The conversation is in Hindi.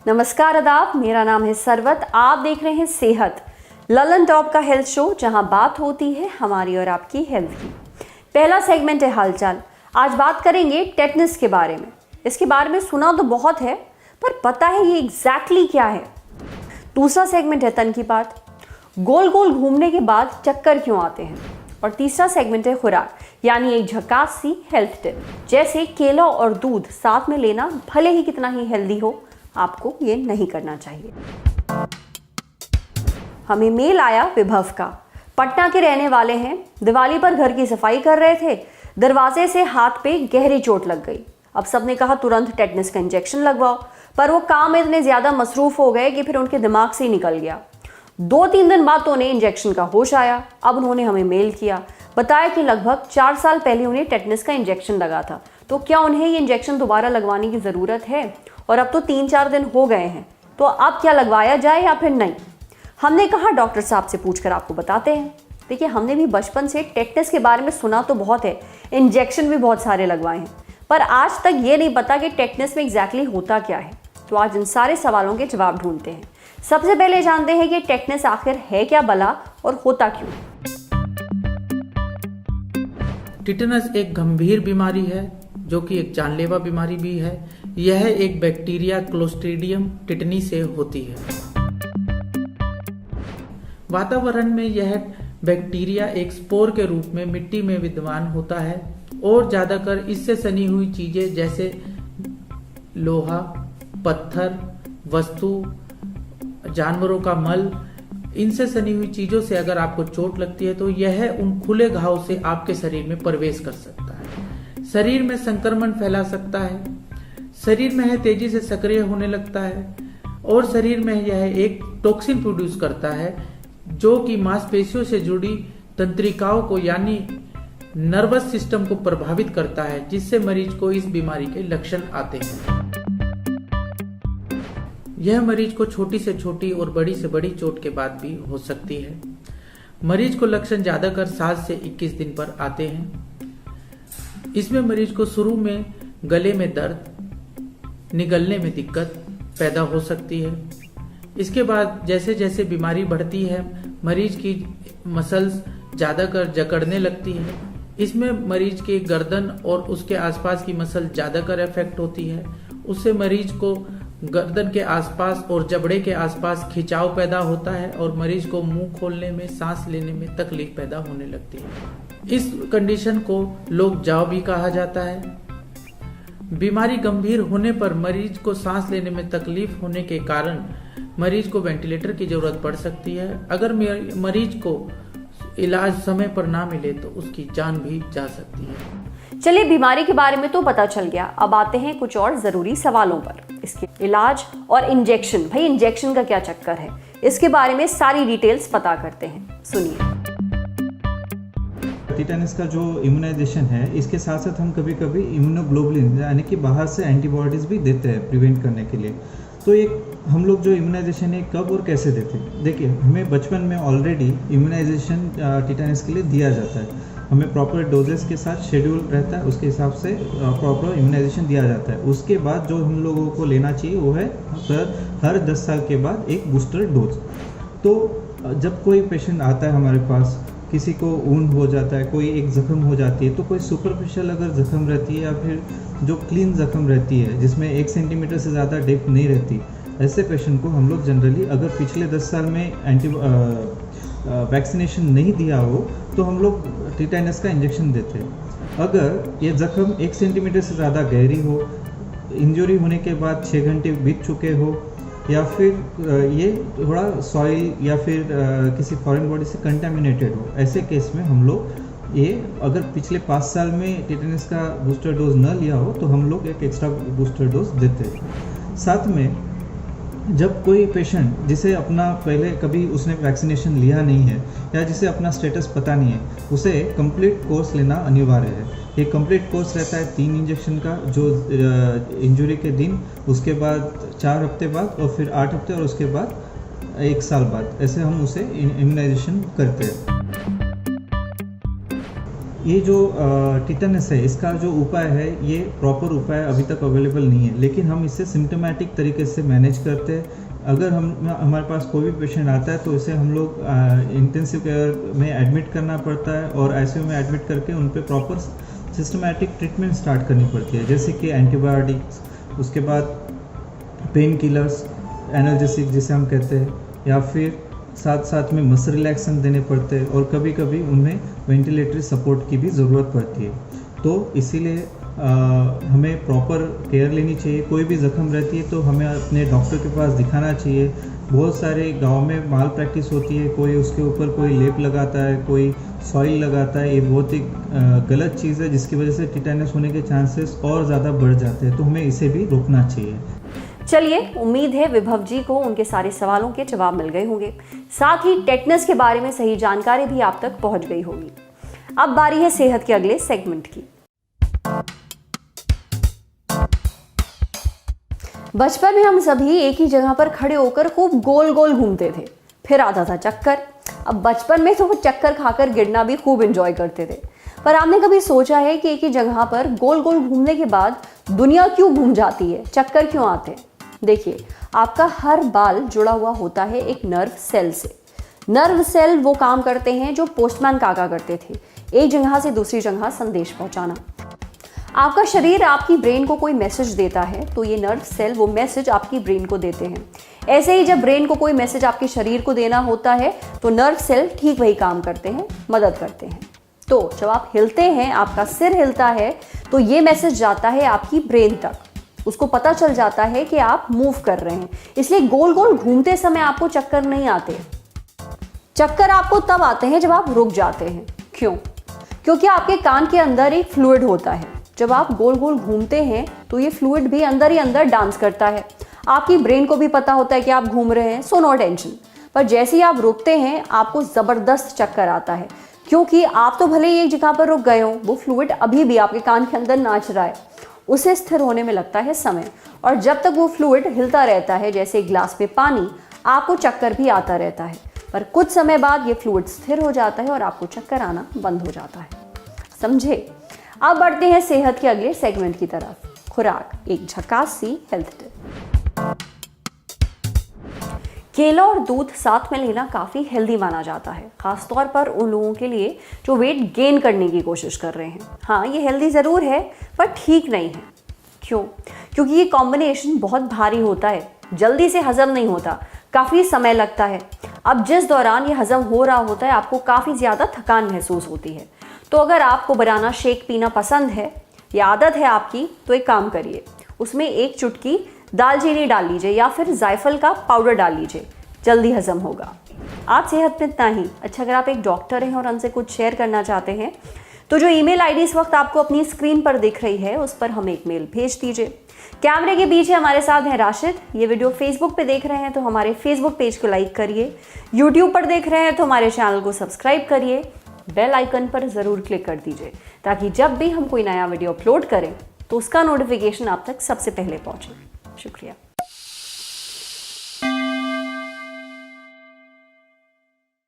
नमस्कार आदाब, मेरा नाम है सरवत। आप देख रहे हैं सेहत ललन टॉप का हेल्थ शो, जहां बात होती है हमारी और आपकी हेल्थ की। पहला सेगमेंट है हालचाल। आज बात करेंगे टेटनस के बारे में। इसके बारे में सुना तो बहुत है, पर पता है ये एग्जैक्टली क्या है। दूसरा सेगमेंट है तन की बात, गोल गोल घूमने के बाद चक्कर क्यों आते हैं। और तीसरा सेगमेंट है खुराक, यानी एक झकास सी हेल्थ टिप, जैसे केला और दूध साथ में लेना भले ही कितना ही हेल्दी हो, आपको ये नहीं करना चाहिए। हमें मेल आया विभव का। पटना के रहने वाले हैं। दिवाली पर घर की सफाई कर रहे थे, दरवाजे से हाथ पे गहरी चोट लग गई। अब सबने कहा तुरंत टेटनस का इंजेक्शन लगवाओ, पर वो काम में इतने ज्यादा मसरूफ हो गए कि फिर उनके दिमाग से ही निकल गया। 2-3 दिन बाद तो उन्हें इंजेक्शन का होश आया। अब उन्होंने हमें मेल किया, बताया कि लगभग 4 साल पहले उन्हें टेटनस का इंजेक्शन लगा था, तो क्या उन्हें ये इंजेक्शन दोबारा लगवाने की ज़रूरत है। और अब तो 3-4 दिन हो गए हैं, तो अब क्या लगवाया जाए या फिर नहीं। हमने कहा डॉक्टर साहब से पूछकर आपको बताते हैं। देखिए, हमने भी बचपन से टेटनस के बारे में सुना तो बहुत है, इंजेक्शन भी बहुत सारे लगवाए हैं, पर आज तक ये नहीं पता कि टेटनस में एग्जैक्टली होता क्या है। तो आज इन सारे सवालों के जवाब ढूंढते हैं। सबसे पहले जानते हैं कि टेटनस आखिर है क्या भला और होता क्यों। टिटनस एक गंभीर बीमारी है, जो कि एक जानलेवा बीमारी भी है। यह एक बैक्टीरिया क्लोस्ट्रीडियम टिटनी से होती है। वातावरण में यह बैक्टीरिया एक स्पोर के रूप में मिट्टी में विद्यमान होता है और ज्यादातर इससे सनी हुई चीजें जैसे लोहा, पत्थर, वस्तु, जानवरों का मल, इनसे सनी हुई चीजों से अगर आपको चोट लगती है तो यह उन खुले घाव से आपके शरीर में प्रवेश कर सकता है। शरीर में संक्रमण फैला सकता है, शरीर में यह तेजी से सक्रिय होने लगता है और शरीर में यह एक टॉक्सिन प्रोड्यूस करता है, जो कि मांसपेशियों से जुड़ी तंत्रिकाओं को यानी नर्वस सिस्टम को प्रभावित करता है, जिससे मरीज को इस बीमारी के लक्षण आते हैं। यह मरीज को छोटी से छोटी और बड़ी से बड़ी चोट के बाद भी हो सकती है। मरीज को लक्षण ज्यादातर 7 से 21 दिन पर आते हैं। इसमें मरीज को शुरू में गले में दर्द, निगलने में दिक्कत पैदा हो सकती है। इसके बाद जैसे जैसे बीमारी बढ़ती है, मरीज की मसल्स ज्यादातर जकड़ने लगती है। इसमें मरीज के गर्दन और उसके आसपास की मसल ज्यादातर इफेक्ट होती है। उससे मरीज को गर्दन के आसपास और जबड़े के आसपास खिंचाव पैदा होता है और मरीज को मुंह खोलने में, सांस लेने में तकलीफ पैदा होने लगती है। इस कंडीशन को लोग जाव भी कहा जाता है। बीमारी गंभीर होने पर मरीज को सांस लेने में तकलीफ होने के कारण मरीज को वेंटिलेटर की जरूरत पड़ सकती है। अगर मरीज को इलाज समय पर ना मिले तो उसकी जान भी जा सकती है। चलिए, बीमारी के बारे में तो पता चल गया, अब आते हैं कुछ और जरूरी सवालों पर। इसके इलाज और इंजेक्शन, भाई इंजेक्शन का क्या चक्कर है, इसके बारे में सारी डिटेल्स पता करते हैं। सुनिए। टिटनस का जो इम्यूनाइजेशन है, इसके साथ साथ हम कभी कभी इम्यूनोग्लोबुलिन यानी कि बाहर से एंटीबॉडीज भी देते हैं प्रिवेंट करने के लिए। तो एक हम लोग जो इम्यूनाइजेशन है कब और कैसे देते हैं। देखिए, हमें बचपन में ऑलरेडी इम्यूनाइजेशन टिटनस के लिए दिया जाता है। हमें प्रॉपर डोजेस के साथ शेड्यूल रहता है, उसके हिसाब से प्रॉपर इम्यूनाइजेशन दिया जाता है। उसके बाद जो हम लोगों को लेना चाहिए वो है हर 10 साल के बाद एक बूस्टर डोज। तो जब कोई पेशेंट आता है हमारे पास, किसी को ऊंड हो जाता है, कोई एक जख्म हो जाती है, तो कोई सुपरफिशियल अगर जख्म रहती है या फिर जो क्लीन जख्म रहती है जिसमें 1 सेंटीमीटर से ज़्यादा डेप्थ नहीं रहती, ऐसे पेशेंट को हम लोग जनरली अगर पिछले 10 साल में वैक्सीनेशन नहीं दिया हो तो हम लोग टिटनस का इंजेक्शन देते हैं। अगर ये जख्म 1 सेंटीमीटर से ज़्यादा गहरी हो, इंजरी होने के बाद 6 घंटे बीत चुके हो, या फिर ये थोड़ा सॉइल या फिर किसी फॉरेन बॉडी से कंटेमिनेटेड हो, ऐसे केस में हम लोग ये अगर पिछले 5 साल में टिटनस का बूस्टर डोज न लिया हो तो हम लोग एक एक्स्ट्रा बूस्टर डोज देते हैं। साथ में जब कोई पेशेंट जिसे अपना पहले कभी उसने वैक्सीनेशन लिया नहीं है या जिसे अपना स्टेटस पता नहीं है, उसे कंप्लीट कोर्स लेना अनिवार्य है। ये कंप्लीट कोर्स रहता है 3 इंजेक्शन का, जो इंजरी के दिन, उसके बाद 4 हफ्ते बाद और फिर 8 हफ्ते और उसके बाद 1 साल बाद, ऐसे हम उसे इम्यूनाइजेशन करते हैं। ये जो टिटेनस है, इसका जो उपाय है, ये प्रॉपर उपाय अभी तक अवेलेबल नहीं है, लेकिन हम इसे सिम्टोमेटिक तरीके से मैनेज करते हैं। अगर हमारे पास कोई भी पेशेंट आता है तो इसे हम लोग इंटेंसिव केयर में एडमिट करना पड़ता है और आईसीयू में एडमिट करके उन पे प्रॉपर सिस्टमैटिक ट्रीटमेंट स्टार्ट करनी पड़ती है, जैसे कि एंटीबायोटिक्स, उसके बाद पेन किलर्स, एनाल्जेसिक जिसे हम कहते हैं, या फिर साथ साथ में मसल रिलैक्सन देने पड़ते हैं और कभी कभी उनमें वेंटिलेटरी सपोर्ट की भी ज़रूरत पड़ती है। तो इसीलिए हमें प्रॉपर केयर लेनी चाहिए। कोई भी ज़ख्म रहती है तो हमें अपने डॉक्टर के पास दिखाना चाहिए। बहुत सारे गांव में माल प्रैक्टिस होती है, कोई उसके ऊपर कोई लेप लगाता है, कोई सॉइल लगाता है। ये बहुत ही गलत चीज़ है, जिसकी वजह से टिटेनस होने के चांसेस और ज़्यादा बढ़ जाते हैं, तो हमें इसे भी रोकना चाहिए। चलिए, उम्मीद है विभव जी को उनके सारे सवालों के जवाब मिल गए होंगे, साथ ही टेटनस के बारे में सही जानकारी भी आप तक पहुंच गई होगी। अब बारी है सेहत के अगले सेगमेंट की। बचपन में हम सभी एक ही जगह पर खड़े होकर खूब गोल गोल घूमते थे, फिर आता था चक्कर। अब बचपन में तो चक्कर खाकर गिरना भी खूब एंजॉय करते थे, पर आपने कभी सोचा है कि एक ही जगह पर गोल गोल घूमने के बाद दुनिया क्यों घूम जाती है, चक्कर क्यों आते हैं? देखिए, आपका हर बाल जुड़ा हुआ होता है एक नर्व सेल से। नर्व सेल वो काम करते हैं जो पोस्टमैन काका करते थे, एक जगह से दूसरी जगह संदेश पहुंचाना। आपका शरीर आपकी ब्रेन को कोई मैसेज देता है तो ये नर्व सेल वो मैसेज आपकी ब्रेन को देते हैं। ऐसे ही जब ब्रेन को कोई मैसेज आपके शरीर को देना होता है तो नर्व सेल ठीक वही काम करते हैं, मदद करते हैं। तो जब आप हिलते हैं, आपका सिर हिलता है, तो ये मैसेज जाता है आपकी ब्रेन तक। उसको पता चल जाता है कि आप मूव कर रहे हैं, इसलिए गोल गोल घूमते समय आपको चक्कर नहीं आते। चक्कर आपको तब आते हैं जब आप रुक जाते हैं। क्यों? क्योंकि आपके कान के अंदर एक फ्लूइड होता है। जब आप गोल गोल घूमते हैं तो ये फ्लूइड भी अंदर ही अंदर डांस करता है। आपकी ब्रेन को भी पता होता है कि आप घूम रहे हैं, सो नो टेंशन। पर जैसे ही आप रुकते हैं, आपको ज़बरदस्त चक्कर आता है, क्योंकि आप तो भले ही एक जगह पर रुक गए हो, वो फ्लूइड अभी भी आपके कान के अंदर नाच रहा है। उसे स्थिर होने में लगता है समय, और जब तक वो फ्लूइड हिलता रहता है जैसे एक गिलास में पानी, आपको चक्कर भी आता रहता है। पर कुछ समय बाद ये फ्लूइड स्थिर हो जाता है और आपको चक्कर आना बंद हो जाता है। समझे? अब बढ़ते हैं सेहत के अगले सेगमेंट की तरफ। खुराक, एक झकास सी हेल्थ टिप। केला और दूध साथ में लेना काफ़ी हेल्दी माना जाता है, खासतौर पर उन लोगों के लिए जो वेट गेन करने की कोशिश कर रहे हैं। हाँ, ये हेल्दी ज़रूर है पर ठीक नहीं है। क्यों? क्योंकि ये कॉम्बिनेशन बहुत भारी होता है, जल्दी से हजम नहीं होता, काफ़ी समय लगता है। अब जिस दौरान ये हजम हो रहा होता है, आपको काफ़ी ज़्यादा थकान महसूस होती है। तो अगर आपको बनाना शेक पीना पसंद है या आदत है आपकी, तो एक काम करिए, उसमें एक चुटकी दालचीनी डाल लीजिए या फिर जायफल का पाउडर डाल लीजिए, जल्दी हजम होगा। आज सेहत में इतना ही। अच्छा, अगर आप एक डॉक्टर हैं और हमसे कुछ शेयर करना चाहते हैं तो जो ईमेल आईडी इस वक्त आपको अपनी स्क्रीन पर दिख रही है, उस पर हमें एक मेल भेज दीजिए। कैमरे के पीछे हमारे साथ हैं राशिद। ये वीडियो फेसबुक पे देख रहे हैं तो हमारे फेसबुक पेज को लाइक करिए, यूट्यूब पर देख रहे हैं तो हमारे चैनल को सब्सक्राइब करिए, बेल आइकन पर ज़रूर क्लिक कर दीजिए ताकि जब भी हम कोई नया वीडियो अपलोड करें तो उसका नोटिफिकेशन आप तक सबसे पहले पहुंचे। शुक्रिया।